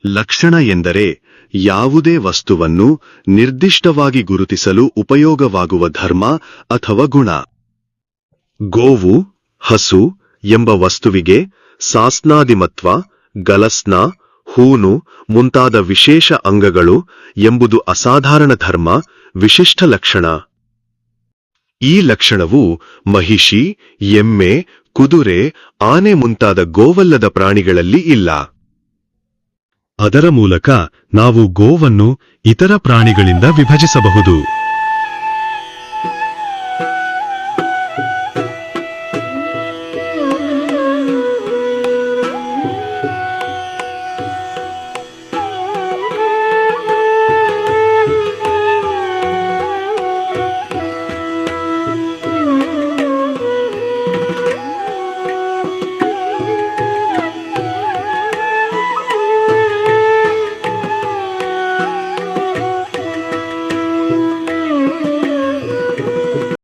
ಲಕ್ಷಣ ಎಂದರೆ ಯಾವುದೇ ವಸ್ತುವನ್ನು ನಿರ್ದಿಷ್ಟವಾಗಿ ಗುರುತಿಸಲು ಉಪಯೋಗವಾಗುವ ಧರ್ಮ ಅಥವಾ ಗುಣ. ಗೋವು, ಹಸು ಎಂಬ ವಸ್ತುವಿಗೆ ಸಾಸ್ನಾದಿಮತ್ವ, ಗಲಸ್ನ, ಹೂನು ಮುಂತಾದ ವಿಶೇಷ ಅಂಗಗಳು ಎಂಬುದು ಅಸಾಧಾರಣ ಧರ್ಮ, ವಿಶಿಷ್ಟ ಲಕ್ಷಣ. ಈ ಲಕ್ಷಣವು ಮಹಿಷಿ, ಎಮ್ಮೆ, ಕುದುರೆ, ಆನೆ ಮುಂತಾದ ಗೋವಲ್ಲದ ಪ್ರಾಣಿಗಳಲ್ಲಿ ಇಲ್ಲ. ಅದರ ಮೂಲಕ ನಾವು ಗೋವನ್ನು ಇತರ ಪ್ರಾಣಿಗಳಿಂದ ವಿಭಜಿಸಬಹುದು.